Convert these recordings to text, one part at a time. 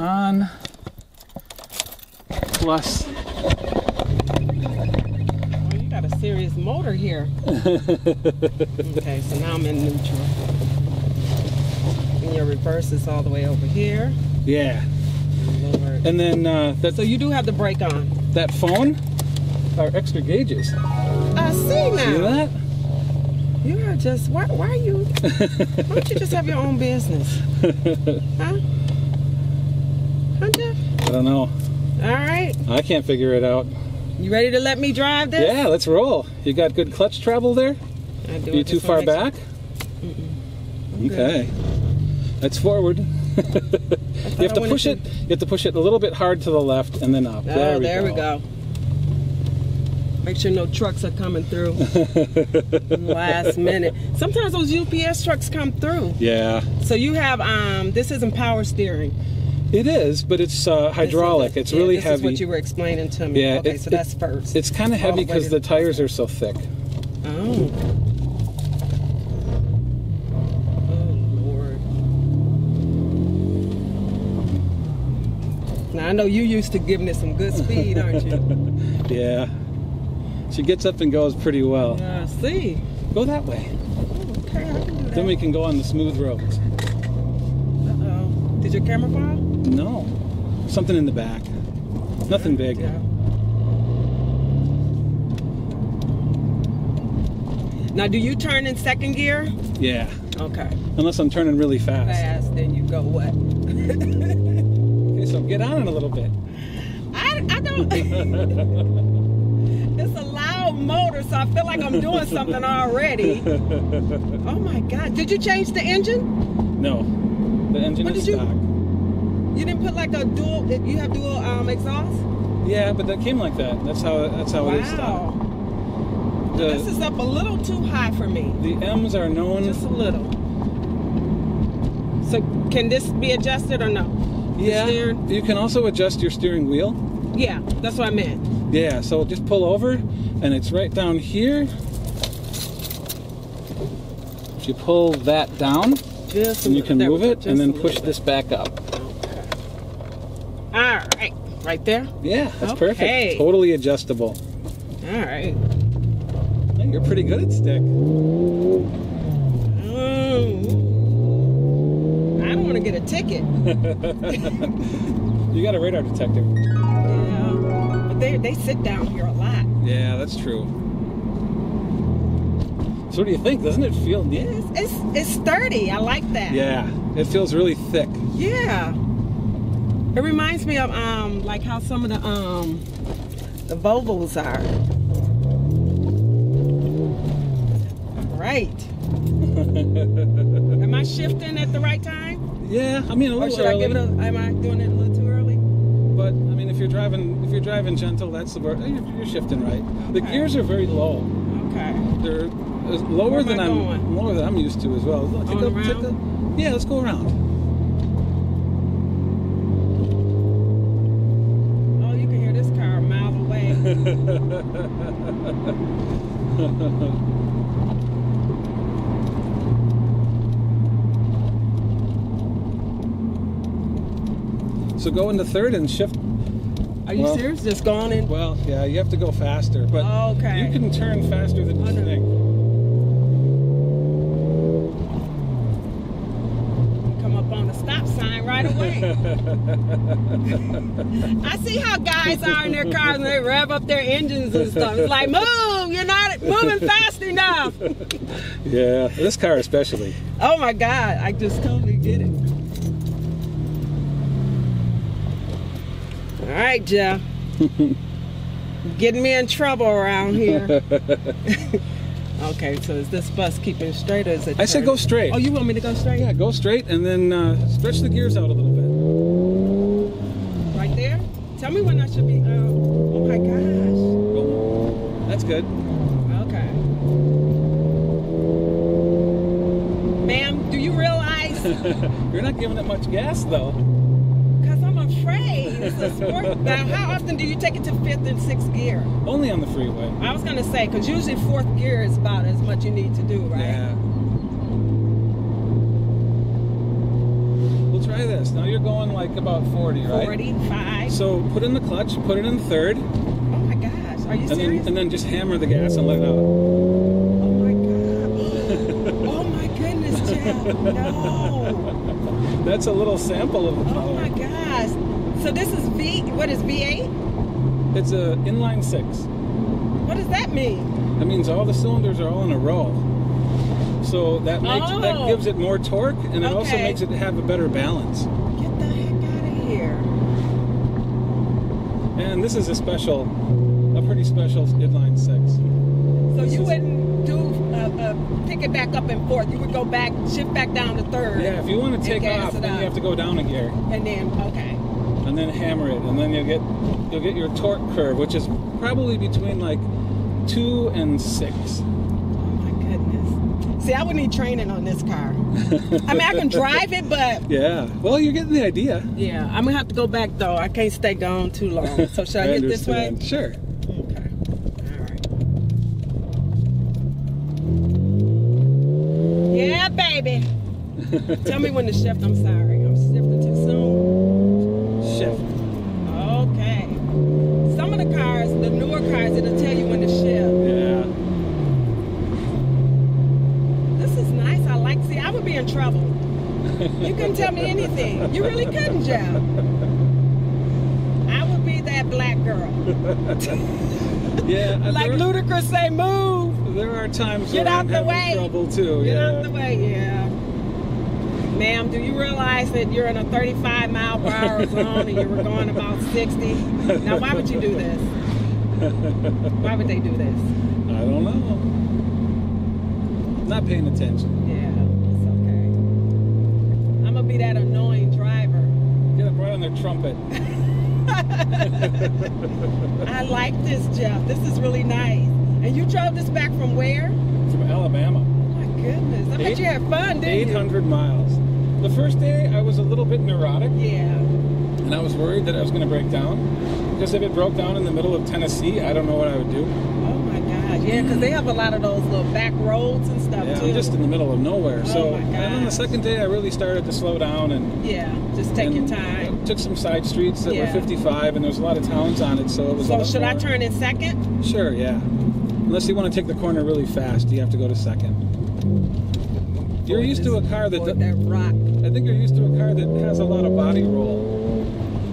on. Plus. Oh, you got a serious motor here. Okay, so now I'm in neutral. And your reverse is all the way over here. Yeah. Lord. And then So you do have the brake on. that phone are extra gauges. I see now. See that? You are just, why are you, why don't you just have your own business? Huh? Huh, Jeff? I don't know. All right. I can't figure it out. You ready to let me drive this? Yeah, let's roll. You got good clutch travel there? I do. Are you too far back? Okay. That's forward. You have to push it. You have to push it a little bit hard to the left and then up. Oh, there we go. Make sure no trucks are coming through. Last minute. Sometimes those UPS trucks come through. Yeah. So you have this isn't power steering. It is, but it's hydraulic. It's really heavy. This is what you were explaining to me. Yeah. Okay, so that's first. It's kind of heavy because the tires are so thick. Oh. Now, I know you used to giving it some good speed, aren't you? Yeah. She gets up and goes pretty well. Yeah, see. Go that way. Oh, okay, I can do that. Then we can go on the smooth roads. Uh-oh. Did your camera fall? No. Something in the back. Nothing big. Yeah. Now, do you turn in second gear? Yeah. Okay. Unless I'm turning really fast. Fast, then you go what? Okay, so get on it a little bit. I don't. It's a loud motor, so I feel like I'm doing something already. Oh my God! Did you change the engine? No, the engine is stock. You didn't put like a dual. You have dual exhaust? Yeah, but that came like that. That's how it is stock. This is up a little too high for me. The M's are known. Just a little. So can this be adjusted or no? Yeah. You can also adjust your steering wheel. Yeah, that's what I meant. Yeah, so just pull over, and it's right down here. If you pull that down, and you can move it, and then push this back up. Okay. All right, right there? Yeah, that's perfect. Totally adjustable. All right. Hey, you're pretty good at stick. I don't want to get a ticket. You got a radar detector. Yeah, but they sit down here a lot. Yeah, that's true. So what do you think? Doesn't it feel neat? It's sturdy. I like that. Yeah, it feels really thick. Yeah. It reminds me of like how some of the Volvos are. Right. Am I shifting at the right time? Yeah, I mean a little Or should early. I give it am I doing it a little too early? But I mean, if you're driving gentle, that's the word. You're shifting right. The gears are very low. Okay. They're lower than I'm used to as well. Yeah, let's go around. Oh, you can hear this car a mile away. So go into third and shift. Are you serious? Just going in? Well, yeah, you have to go faster, but you can turn faster than you think. Come up on the stop sign right away. I see how guys are in their cars and they rev up their engines and stuff. It's like, move! You're not moving fast enough. Yeah, this car especially. Oh my God, I just totally get it. All right, Jeff. Getting me in trouble around here. Okay, so is this bus keeping straight or is it? I said go straight. Oh, you want me to go straight? Yeah, go straight and then stretch the gears out a little bit. Right there? Tell me when I should be. Oh my gosh. That's good. Okay. Ma'am, do you realize? You're not giving it much gas though. Because I'm afraid. It's a sport. Now, how often do you take it to 5th and 6th gear? Only on the freeway. I was going to say, because usually 4th gear is about as much you need to do, right? Yeah. We'll try this. Yes. Now you're going like about 40, right? 45. So put in the clutch, put it in third, Oh my gosh. Are you serious? and then just hammer the gas and let it out. Oh my god. Oh my goodness, Jeff. No. That's a little sample of the power. Oh my gosh. So this is what is V8? It's a inline 6. What does that mean? That means all the cylinders are all in a row. So that gives it more torque, and it also makes it have a better balance. Get the heck out of here. And this is a pretty special inline 6. So you wouldn't do pick it back up and forth. You would go back, shift back down to third. Yeah, if you want to take off, then you have to go down a gear. And then and then hammer it, and then you'll get your torque curve, which is probably between like 2 and 6. Oh my goodness. See, I would need training on this car. I mean, I can drive it, but yeah. Well, you're getting the idea. Yeah, I'm gonna have to go back though. I can't stay gone too long. So should I hit this way? Sure. Okay. All right. Yeah, baby. Tell me when to shift. I'm sorry. I'm shifting too soon. Shift. Okay. Some of the cars, the newer cars, it'll tell you when to shift. Yeah. This is nice. I like. See, I would be in trouble. You couldn't tell me anything. You really couldn't, Jeff. I would be that black girl. Yeah. Like Ludacris say, move. There are times Get where out I'm the having way. trouble too. Get out the way, yeah. Ma'am, do you realize that you're in a 35-mile-per-hour zone and you were going about 60? Now, why would you do this? Why would they do this? I don't know. Not paying attention. Yeah, it's okay. I'm gonna be that annoying driver. Get them right on their trumpet. I like this, Jeff. This is really nice. And you drove this back from where? From Alabama. Oh my goodness. I bet you had fun, didn't you? 800 miles. The first day I was a little bit neurotic. Yeah. And I was worried that I was going to break down. Because if it broke down in the middle of Tennessee, I don't know what I would do. Oh my gosh. Yeah, because they have a lot of those little back roads and stuff Yeah, too. I'm just in the middle of nowhere. Oh So my gosh. and on the second day I really started to slow down and just take your time. Took some side streets that were 55 and there was a lot of towns on it, so it was. So should I turn in second? Sure, yeah. Unless you want to take the corner really fast, you have to go to second. You're used to a car that rock. I think you're used to a car that has a lot of body roll.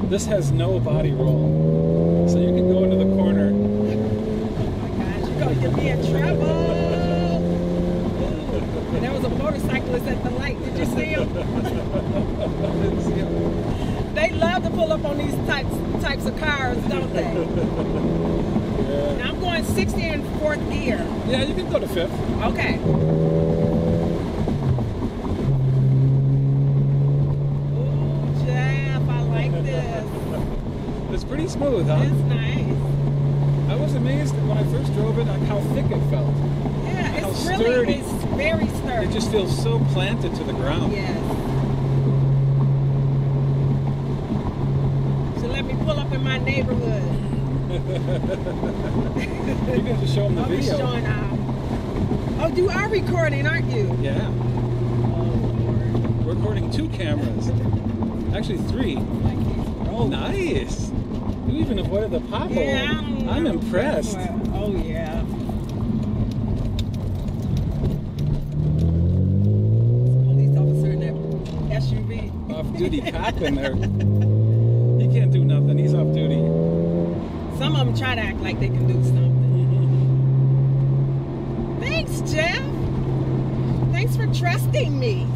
This has no body roll, so you can go into the corner. Oh my gosh, you're gonna get me in trouble. And there was a motorcyclist at the light. Did you see him? I didn't see him. They love to pull up on these types of cars, don't they? Yeah. Now I'm going 60 in fourth gear. Yeah, you can go to fifth. Okay. Ooh, Jeff, I like this. It's pretty smooth, huh? It's nice. I was amazed when I first drove it, like how thick it felt. Yeah, it's How really, sturdy. it's very sturdy. It just feels so planted to the ground. Yes. So let me pull up in my neighborhood. You can just show them the I'll video. be showing out. Oh, you are recording, aren't you? Yeah. Oh, Lord. We're recording 2 cameras. Actually 3. Oh, nice. You even avoided the pothole. Yeah, I'm impressed. Oh, yeah. Police officer in that SUV. Off-duty cop in there. He can't do nothing. He's off duty. Some of them try to act like they can do something. Thanks, Jeff. Thanks for trusting me.